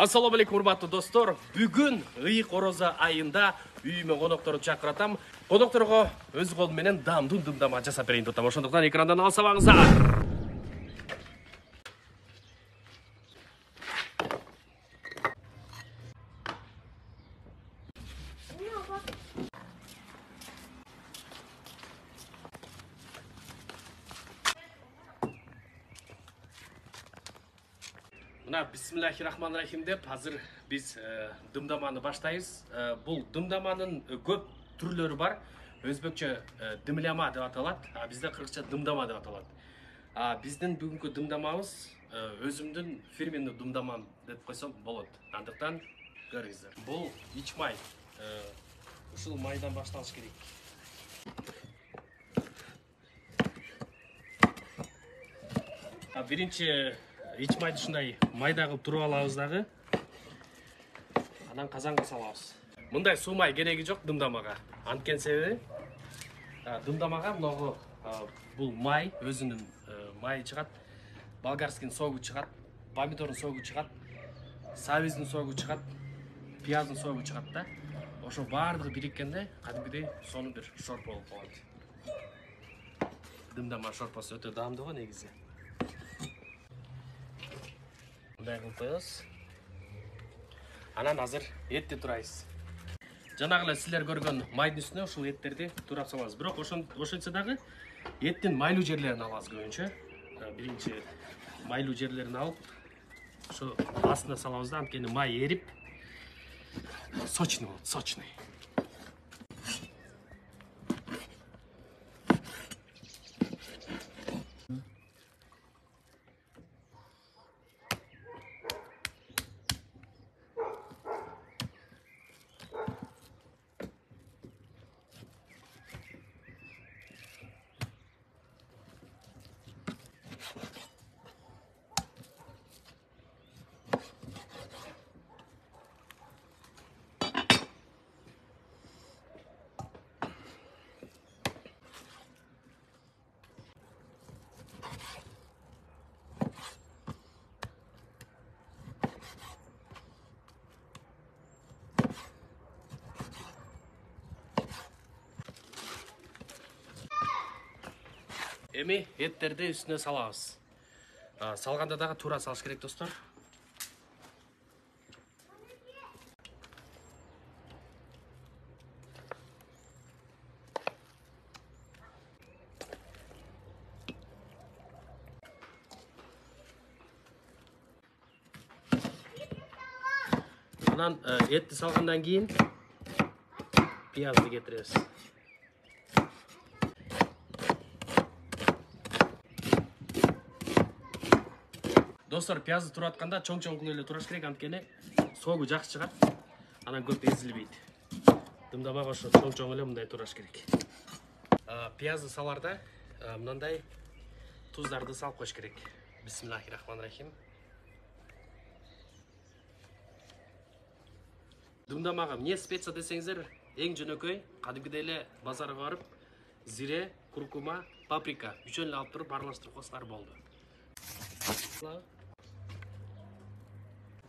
Assalamu алейкум, урматтуу достор. Бүгүн ыйык ороза айында үйүмө конокторду чакыратам. Конокторго өз колум менен дымдама жасап берейин деп атам. Ошондуктан экрандан алсабаңыздар. Мына бисмиллахиррахманиррахим деп азыр биз дымдаманы баштайбыз. Бул дымдаманын көп түрлөрү бар. Өзбекчө дымляма деп аталат, а бизде кыргызча дымдама деп аталат. Биздин бүгүнкү дымдамабыз өзүмдүн фирменный дымдамам деп койсом болот. Андыктан көрүңүздөр. Бул ич май. Ушул майдан башталыш керек. Биринчи ич майды ушундай майда кылып туруп алабыз дагы. Анан казанга салабыз. Мындай суу май кереги жок дымдамага. Анткени себеби дымдамага многу бул май өзүнүн майы чыгат, болгарскийдин согу чыгат, помидордун согу чыгат, сабиздин согу чыгат, пияздын согу чыгат да. Ошо баардыгы бириккенде кадимгидей сонун бир шорпо болуп калат. Дымдама шорпосу өтө даамдуу го негизи. Мындай кылып коебуз. Анан азыр этти турайбыз. Жанагы эле силер көргөн майдын үстүнө ушул эттерди турап салабыз. Бирок ошентсе дагы эттин майлуу жерлерин алабыз көбүнчө. Биринчи майлуу жерлерин алып, ошо астына салабыз да, анткени май эрип сочный болот, сочный. Эми эттерди үстүнө салабыз. Салганда дагы туура салыш керек, достор. Анан этти салгандан кийин пиязды кетиребиз. Достор, пиязды туруп атканда чоң-чоң кылып эле тураш керек, анткени согу жакшы чыгат. Анан көп эзилбейт. Дымдамага ошо чоң-чоң эле мындай тураш керек. Пиязды саларда мындай туздарды салып коюш керек. Бисмиллахиррахманиррахим. Дымдамага эмне специя десеңиздер, эң жөнөкөй, кадимгидей эле базарга барып, зире, куркума, паприка үчөөнү эле алып туруп аралаштырып койсоңар болду.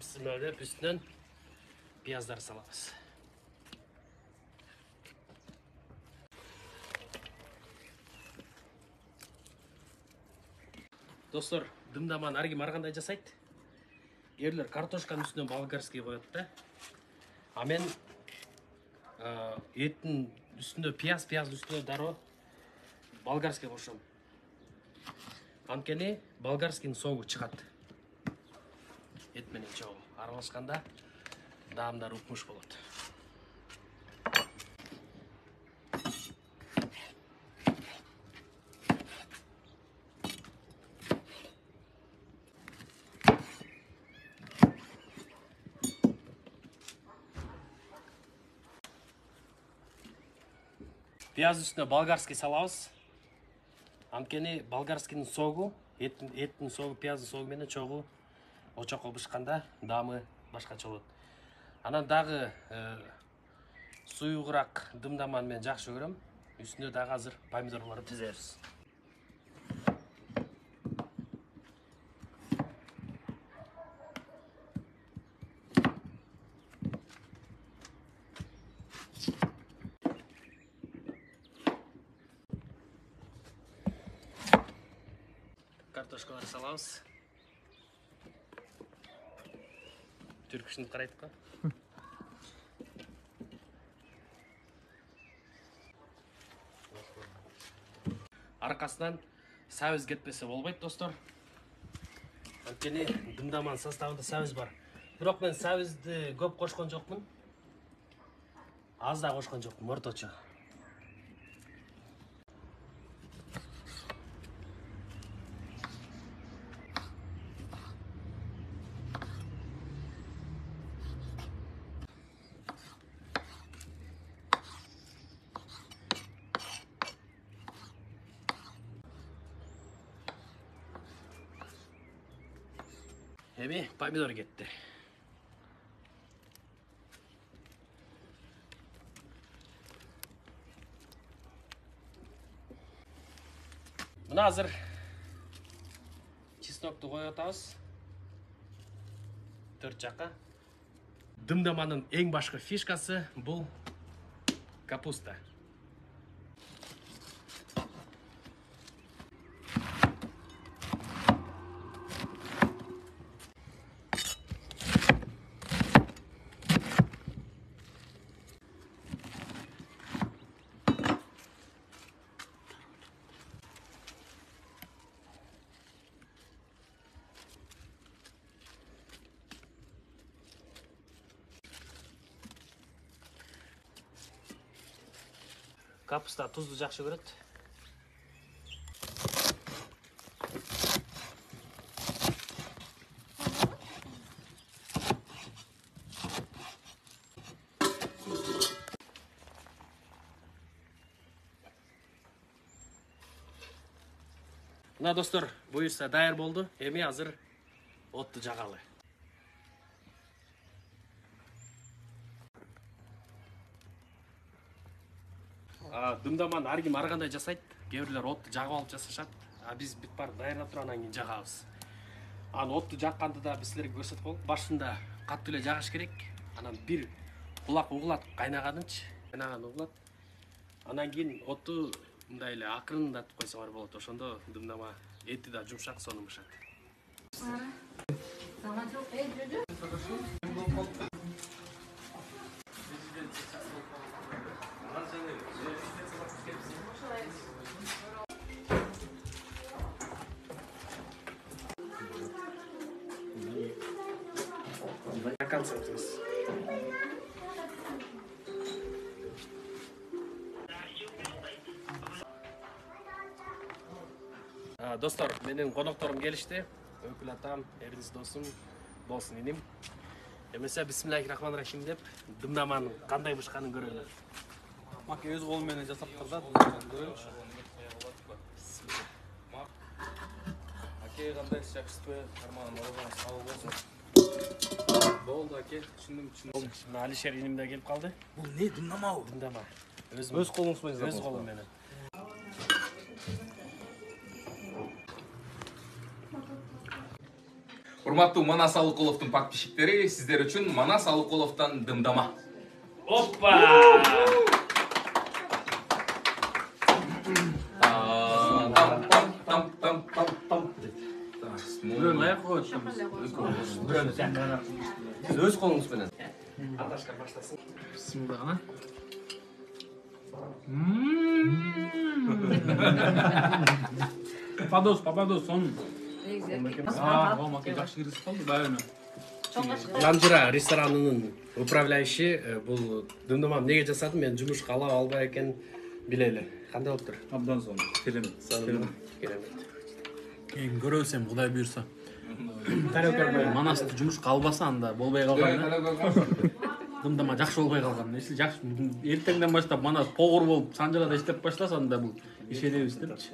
Бисмилlah, үстүнөн пияздар салабыз. Достор, дымдаманы ар ким ар кандай жасайт. Эрлер картошканын үстүнө болгарский коет да. А мен эттин үстүндө пияздын үстүнө дароо болгарский кошом. Анткени болгарскийдин согу чыгат. Эт менен чогуу аралашканда даамдар укмуш болот. Пияздын үстүнө болгарский салабыз. Анткени болгарскийдин согу, эттин согу, пияздын согу менен чогуу очокко бышканда даамы башкача болот. Анан дагы суюгураак дымдаманы мен жакшы көрөм. Üstüne daha hazır pomidorları dizeriz. картошкалар салабыз. Түркүшүн карайт го. Аркасынан сабыз кетпесе болбойт, достор. Анткени дымдаманын составында сабыз бар. Бирок мен сабызды көп кошкон жокмун. Аз да кошкон жокмун, орточо. Эми помидор кетти. Мына азыр чеснокту коюп атабыз. 4 жакка. Дымдаманын эң башкы фишкасы бул капуста. Капуста тузду жакшы көрөт. Мына достор, буюрса даяр болду. Эми азыр отту жагалы. Дымдаманы ар ким ар кандай жасайт. Кээ бирлер отту жагып алып жасашат. Биз бүт бар даярдап туруп анан кийин жагабыз. Отту жакканды да биз силерге көрсөтүп коелук. Башында катуу эле жагыш керек. Анан бир кулак угулат кайнаганынчы. Кайнаган угулат. Анан кийин отту мындай эле акырындатып койсо бар болот. Ошондо дымдама эти да жумшак сонумушат. Концептimiz. Dostlar, benim konuklarım gelişti. Öykül atam, Erdiz dostum, bolsun inim. Mesela Bismillahirrahmanirrahim dep, dımdamanın qanday bышқанын көрөлөр. Мак өз колу менен жасап турда. Аке кандай жакшысызбы? Кармаган оругуңуз кабыл болсун. Болду аке, түшүндүм. Алишер иним да келип калды. Бул не дымдама бул? Дымдама. Өз колуңуз менен Өз колум менен. Урматтуу Манас Алыкуловдун подписчиктери, сиздер үчүн Манас Алыкуловдон дымдама. Опа! Өз колуңуз менен. Аташка баштасын. Бисмилlah. Пападос, сон. Маке жакшы киргизип калды, бааны. Ламжыра ресторанынын управляющий бул дымдаманы эмнеге жасадым, мен жумушка ала албай экен билели. Кандай болуптур? Абдан сон. Керемет. Керемет. Кийин көрөсөм, Кудай буйрса. Манасты жумушка албаса анда болбой калган. Дымдама жакшы болбой калган. Эси жакшы эртеңден баштап Манас погур болуп Санжарада иштеп баштаса анда бул ишенебиз депчи.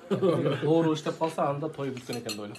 Doğru iштеп калса анда той бүткөн экен деп ойлоп.